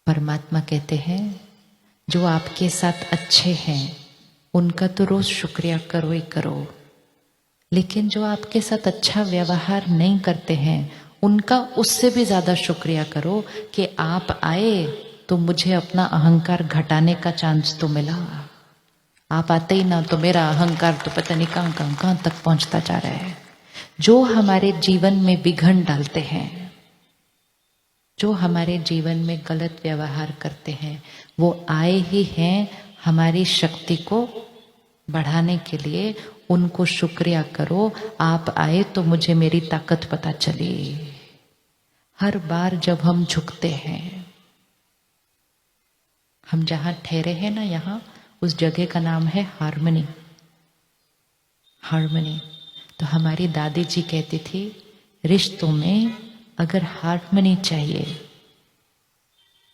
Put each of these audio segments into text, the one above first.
परमात्मा कहते हैं जो आपके साथ अच्छे हैं उनका तो रोज शुक्रिया करो ही करो, लेकिन जो आपके साथ अच्छा व्यवहार नहीं करते हैं उनका उससे भी ज्यादा शुक्रिया करो कि आप आए तो मुझे अपना अहंकार घटाने का चांस तो मिला। आप आते ही ना तो मेरा अहंकार तो पता नहीं कहां तक पहुंचता जा रहा है। जो हमारे जीवन में विघन डालते हैं, जो हमारे जीवन में गलत व्यवहार करते हैं, वो आए ही हैं हमारी शक्ति को बढ़ाने के लिए। उनको शुक्रिया करो, आप आए तो मुझे मेरी ताकत पता चली। हर बार जब हम झुकते हैं, हम जहां ठहरे हैं ना, यहां उस जगह का नाम है हार्मनी। हार्मनी तो हमारी दादी जी कहती थी रिश्तों में अगर हार्मनी चाहिए,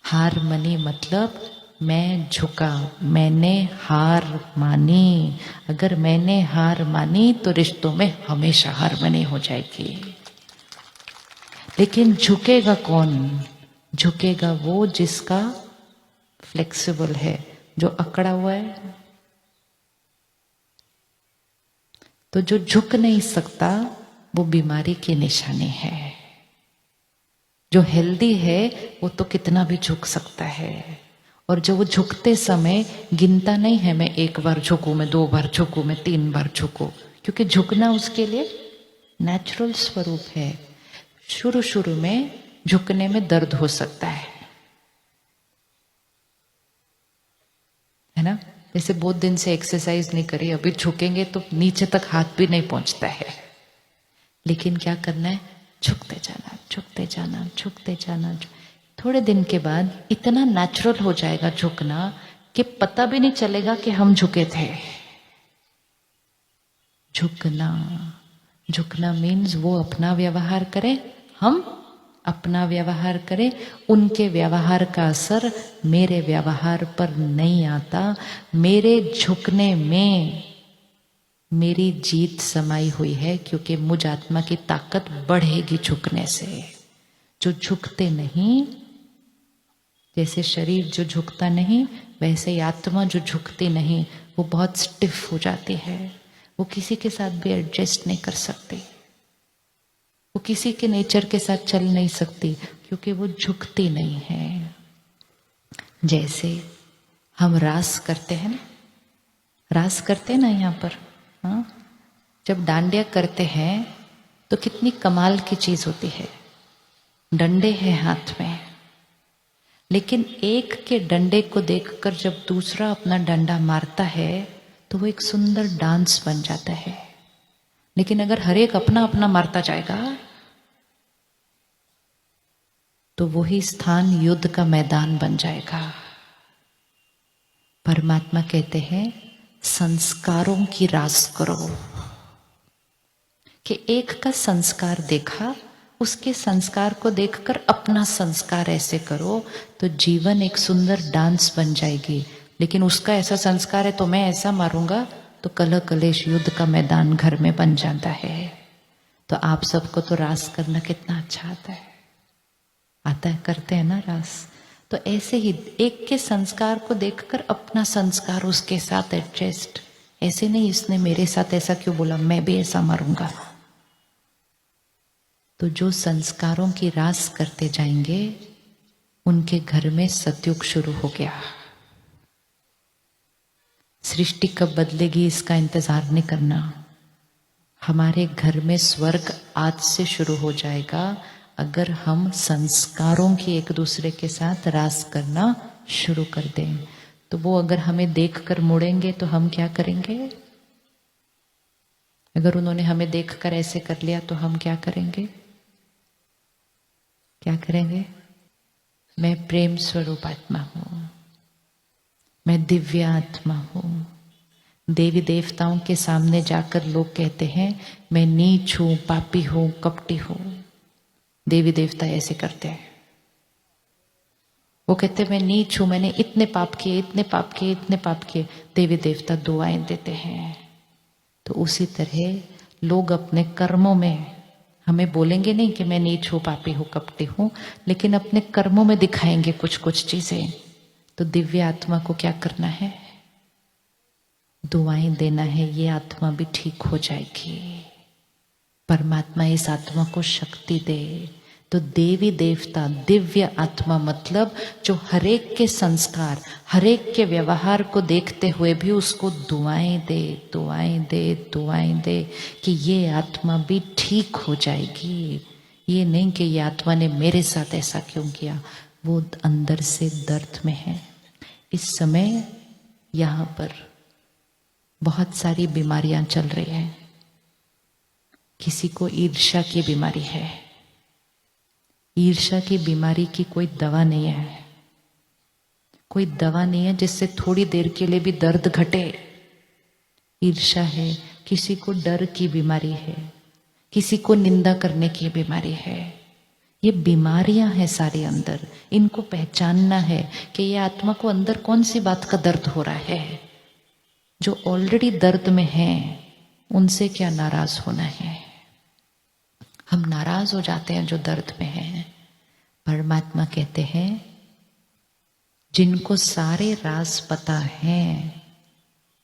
हारमनी मतलब मैं झुका, मैंने हार मानी। अगर मैंने हार मानी तो रिश्तों में हमेशा हारमनी हो जाएगी। लेकिन झुकेगा कौन? झुकेगा वो जिसका फ्लेक्सिबल है, जो अकड़ा हुआ है। तो जो झुक नहीं सकता वो बीमारी की निशानी है। जो हेल्दी है वो तो कितना भी झुक सकता है, और जो वो झुकते समय गिनता नहीं है मैं एक बार झुकूं, मैं 2 बार झुकूं, मैं 3 बार झुकूं, क्योंकि झुकना उसके लिए नेचुरल स्वरूप है। शुरू शुरू में झुकने में दर्द हो सकता है ना। जैसे बहुत दिन से एक्सरसाइज नहीं करी, अभी झुकेंगे तो नीचे तक हाथ भी नहीं पहुंचता है। लेकिन क्या करना है? झुकते जाना, झुकते जाना, झुकते जाना। थोड़े दिन के बाद इतना नेचुरल हो जाएगा झुकना कि पता भी नहीं चलेगा कि हम झुके थे। झुकना, झुकना मीन्स वो अपना व्यवहार करें, हम अपना व्यवहार करें। उनके व्यवहार का असर मेरे व्यवहार पर नहीं आता। मेरे झुकने में मेरी जीत समाई हुई है, क्योंकि मुझ आत्मा की ताकत बढ़ेगी झुकने से। जो झुकते नहीं, जैसे शरीर जो झुकता नहीं, वैसे ही आत्मा जो झुकती नहीं, वो बहुत स्टिफ हो जाती है। वो किसी के साथ भी एडजस्ट नहीं कर सकती, वो किसी के नेचर के साथ चल नहीं सकती, क्योंकि वो झुकती नहीं है। जैसे हम रास करते हैं ना, रास करते हैं ना यहाँ पर, हाँ, जब डांडिया करते हैं तो कितनी कमाल की चीज होती है। डंडे हैं हाथ में, लेकिन एक के डंडे को देखकर जब दूसरा अपना डंडा मारता है तो वो एक सुंदर डांस बन जाता है। लेकिन अगर हर एक अपना अपना मारता जाएगा तो वही स्थान युद्ध का मैदान बन जाएगा। परमात्मा कहते हैं संस्कारों की रास करो, कि एक का संस्कार देखा, उसके संस्कार को देखकर अपना संस्कार ऐसे करो तो जीवन एक सुंदर डांस बन जाएगी। लेकिन उसका ऐसा संस्कार है तो मैं ऐसा मारूंगा, तो कलह कलेश युद्ध का मैदान घर में बन जाता है। तो आप सबको तो रास करना कितना अच्छा आता है, करते हैं ना रास। तो ऐसे ही एक के संस्कार को देखकर अपना संस्कार उसके साथ एडजस्ट। ऐसे नहीं इसने मेरे साथ ऐसा क्यों बोला, मैं भी ऐसा मारूंगा। तो जो संस्कारों की रास करते जाएंगे उनके घर में सतयुग शुरू हो गया। सृष्टि कब बदलेगी इसका इंतजार नहीं करना। हमारे घर में स्वर्ग आज से शुरू हो जाएगा अगर हम संस्कारों की एक दूसरे के साथ रास करना शुरू कर दें। तो वो अगर हमें देखकर मुड़ेंगे तो हम क्या करेंगे? अगर उन्होंने हमें देखकर ऐसे कर लिया तो हम क्या करेंगे? क्या करेंगे? मैं प्रेम स्वरूप आत्मा हूं, मैं दिव्य आत्मा हूं। देवी देवताओं के सामने जाकर लोग कहते हैं मैं नीच हूं, पापी हूं, कपटी हूं। देवी देवता ऐसे करते हैं, वो कहते हैं मैं नीच हूं, मैंने इतने पाप किए, इतने पाप किए, इतने पाप किए। देवी देवता दुआएं देते हैं। तो उसी तरह लोग अपने कर्मों में हमें बोलेंगे नहीं कि मैं नीच हूं, पापी हूं, कपटी हूं, लेकिन अपने कर्मों में दिखाएंगे कुछ कुछ चीजें। तो दिव्य आत्मा को क्या करना है? दुआएं देना है, ये आत्मा भी ठीक हो जाएगी। परमात्मा इस आत्मा को शक्ति दे। तो देवी देवता दिव्य आत्मा मतलब जो हरेक के संस्कार, हरेक के व्यवहार को देखते हुए भी उसको दुआएं दे, दुआएं दे, दुआएं दे कि ये आत्मा भी ठीक हो जाएगी। ये नहीं कि ये आत्मा ने मेरे साथ ऐसा क्यों किया, वो अंदर से दर्द में है। इस समय यहाँ पर बहुत सारी बीमारियां चल रही हैं। किसी को ईर्ष्या की बीमारी है। ईर्ष्या की बीमारी की कोई दवा नहीं है, कोई दवा नहीं है जिससे थोड़ी देर के लिए भी दर्द घटे। ईर्ष्या है, किसी को डर की बीमारी है, किसी को निंदा करने की बीमारी है। ये बीमारियां हैं सारे अंदर। इनको पहचानना है कि ये आत्मा को अंदर कौन सी बात का दर्द हो रहा है। जो ऑलरेडी दर्द में है उनसे क्या नाराज होना है। हम नाराज हो जाते हैं जो दर्द में हैं। परमात्मा कहते हैं जिनको सारे राज पता हैं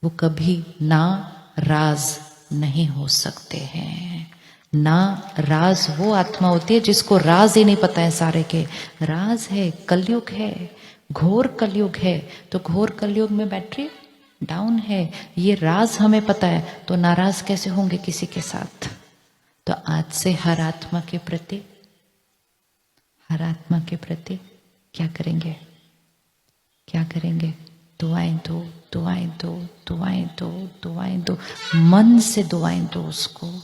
वो कभी ना राज नहीं हो सकते हैं। ना राज वो आत्मा होती है जिसको राज ही नहीं पता है सारे के। राज है, कलयुग है, घोर कलयुग है। तो घोर कलयुग में बैटरी डाउन है, ये राज हमें पता है, तो नाराज कैसे होंगे किसी के साथ। तो आज से हर आत्मा के प्रति क्या करेंगे? क्या करेंगे? दुआएं दो, दुआएं दो, दुआएं दो, दुआएं दो, मन से दुआएं दो उसको।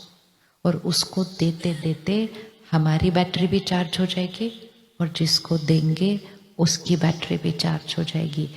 और उसको देते देते हमारी बैटरी भी चार्ज हो जाएगी और जिसको देंगे उसकी बैटरी भी चार्ज हो जाएगी।